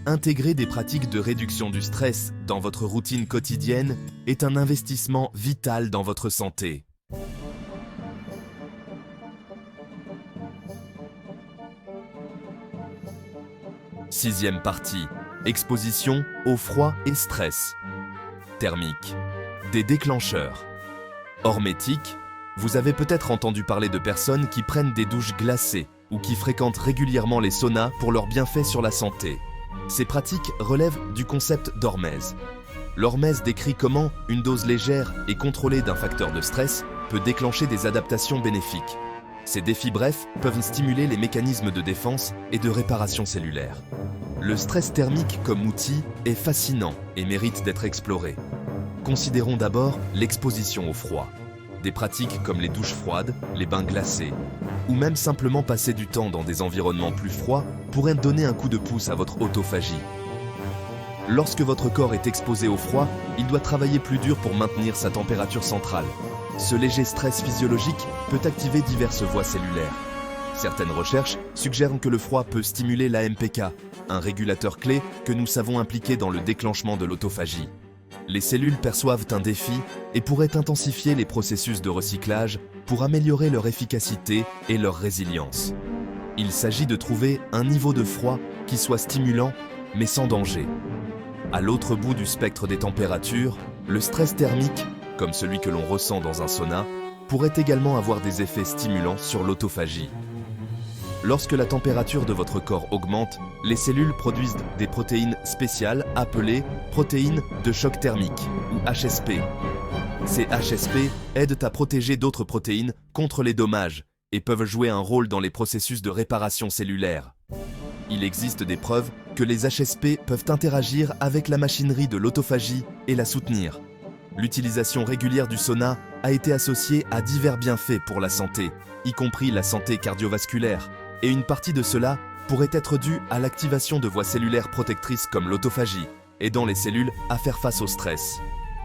[SPEAKER 1] Intégrer des pratiques de réduction du stress dans votre routine quotidienne est un investissement vital dans votre santé. Sixième partie. Exposition au froid et stress. Thermique. Des déclencheurs. Hormétique. Vous avez peut-être entendu parler de personnes qui prennent des douches glacées ou qui fréquentent régulièrement les saunas pour leurs bienfaits sur la santé. Ces pratiques relèvent du concept d'hormèse. L'hormèse décrit comment une dose légère et contrôlée d'un facteur de stress peut déclencher des adaptations bénéfiques. Ces défis brefs peuvent stimuler les mécanismes de défense et de réparation cellulaire. Le stress thermique comme outil est fascinant et mérite d'être exploré. Considérons d'abord l'exposition au froid. Des pratiques comme les douches froides, les bains glacés, ou même simplement passer du temps dans des environnements plus froids pourraient donner un coup de pouce à votre autophagie. Lorsque votre corps est exposé au froid, il doit travailler plus dur pour maintenir sa température centrale. Ce léger stress physiologique peut activer diverses voies cellulaires. Certaines recherches suggèrent que le froid peut stimuler la MPK, un régulateur clé que nous savons impliqué dans le déclenchement de l'autophagie. Les cellules perçoivent un défi et pourraient intensifier les processus de recyclage pour améliorer leur efficacité et leur résilience. Il s'agit de trouver un niveau de froid qui soit stimulant mais sans danger. À l'autre bout du spectre des températures, le stress thermique, comme celui que l'on ressent dans un sauna, pourrait également avoir des effets stimulants sur l'autophagie. Lorsque la température de votre corps augmente, les cellules produisent des protéines spéciales appelées protéines de choc thermique, ou HSP. Ces HSP aident à protéger d'autres protéines contre les dommages et peuvent jouer un rôle dans les processus de réparation cellulaire. Il existe des preuves que les HSP peuvent interagir avec la machinerie de l'autophagie et la soutenir. L'utilisation régulière du sauna a été associée à divers bienfaits pour la santé, y compris la santé cardiovasculaire, et une partie de cela pourrait être due à l'activation de voies cellulaires protectrices comme l'autophagie, aidant les cellules à faire face au stress.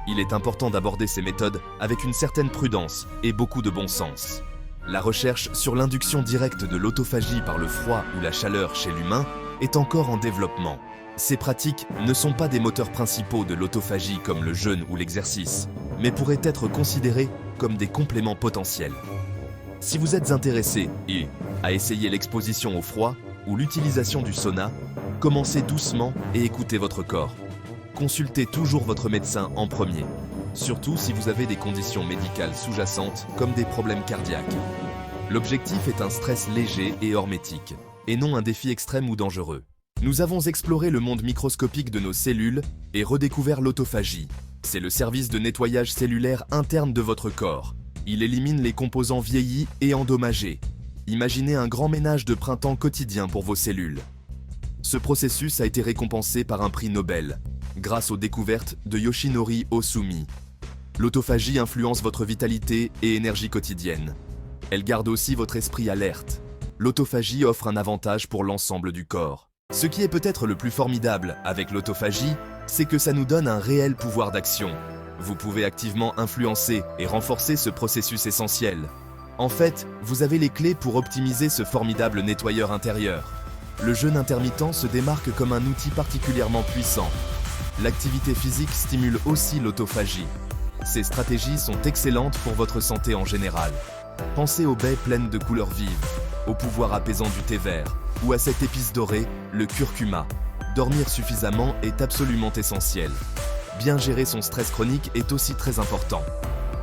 [SPEAKER 1] Il est important d'aborder ces méthodes avec une certaine prudence et beaucoup de bon sens. La recherche sur l'induction directe de l'autophagie par le froid ou la chaleur chez l'humain est encore en développement. Ces pratiques ne sont pas des moteurs principaux de l'autophagie comme le jeûne ou l'exercice, mais pourraient être considérées comme des compléments potentiels. Si vous êtes intéressé à essayer l'exposition au froid ou l'utilisation du sauna, Commencez doucement et écoutez votre corps. Consultez toujours votre médecin en premier, surtout si vous avez des conditions médicales sous-jacentes comme des problèmes cardiaques. L'objectif est un stress léger et hormétique, et non un défi extrême ou dangereux. Nous avons exploré le monde microscopique de nos cellules et redécouvert l'autophagie. C'est le service de nettoyage cellulaire interne de votre corps. Il élimine les composants vieillis et endommagés. Imaginez un grand ménage de printemps quotidien pour vos cellules. Ce processus a été récompensé par un prix Nobel, grâce aux découvertes de Yoshinori Ohsumi. L'autophagie influence votre vitalité et énergie quotidienne. Elle garde aussi votre esprit alerte. L'autophagie offre un avantage pour l'ensemble du corps. Ce qui est peut-être le plus formidable avec l'autophagie, c'est que ça nous donne un réel pouvoir d'action. Vous pouvez activement influencer et renforcer ce processus essentiel. En fait, vous avez les clés pour optimiser ce formidable nettoyeur intérieur. Le jeûne intermittent se démarque comme un outil particulièrement puissant. L'activité physique stimule aussi l'autophagie. Ces stratégies sont excellentes pour votre santé en général. Pensez aux baies pleines de couleurs vives, au pouvoir apaisant du thé vert, ou à cette épice dorée, le curcuma. Dormir suffisamment est absolument essentiel. Bien gérer son stress chronique est aussi très important.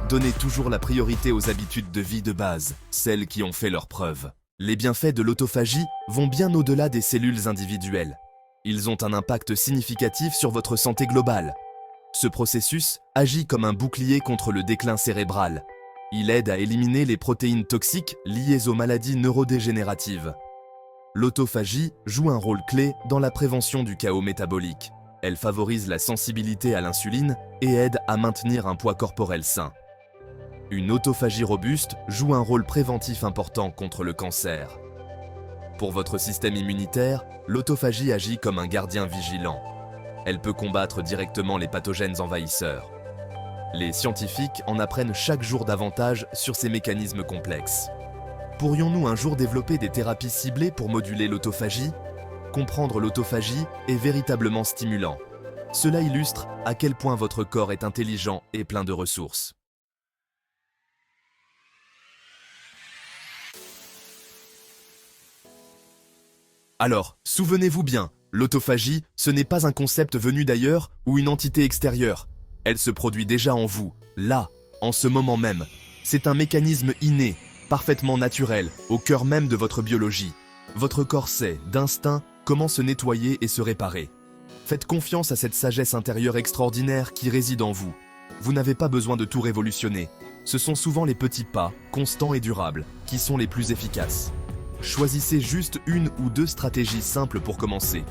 [SPEAKER 1] Donnez toujours la priorité aux habitudes de vie de base, celles qui ont fait leurs preuves. Les bienfaits de l'autophagie vont bien au-delà des cellules individuelles. Ils ont un impact significatif sur votre santé globale. Ce processus agit comme un bouclier contre le déclin cérébral. Il aide à éliminer les protéines toxiques liées aux maladies neurodégénératives. L'autophagie joue un rôle clé dans la prévention du chaos métabolique. Elle favorise la sensibilité à l'insuline et aide à maintenir un poids corporel sain. Une autophagie robuste joue un rôle préventif important contre le cancer. Pour votre système immunitaire, l'autophagie agit comme un gardien vigilant. Elle peut combattre directement les pathogènes envahisseurs. Les scientifiques en apprennent chaque jour davantage sur ces mécanismes complexes. Pourrions-nous un jour développer des thérapies ciblées pour moduler l'autophagie ? Comprendre l'autophagie est véritablement stimulant. Cela illustre à quel point votre corps est intelligent et plein de ressources. Alors, souvenez-vous bien, l'autophagie, ce n'est pas un concept venu d'ailleurs ou une entité extérieure. Elle se produit déjà en vous, là, en ce moment même. C'est un mécanisme inné, parfaitement naturel, au cœur même de votre biologie. Votre corps sait, d'instinct, comment se nettoyer et se réparer. Faites confiance à cette sagesse intérieure extraordinaire qui réside en vous. Vous n'avez pas besoin de tout révolutionner. Ce sont souvent les petits pas, constants et durables, qui sont les plus efficaces. Choisissez juste une ou deux stratégies simples pour commencer.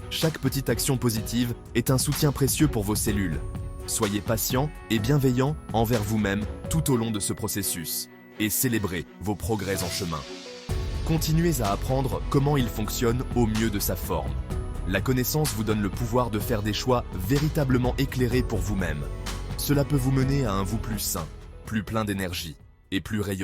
[SPEAKER 1] Chaque petite action positive est un soutien précieux pour vos cellules. Soyez patient et bienveillant envers vous-même tout au long de ce processus et célébrez vos progrès en chemin. Continuez à apprendre comment il fonctionne au mieux de sa forme. La connaissance vous donne le pouvoir de faire des choix véritablement éclairés pour vous-même. Cela peut vous mener à un vous plus sain, plus plein d'énergie et plus rayonnant.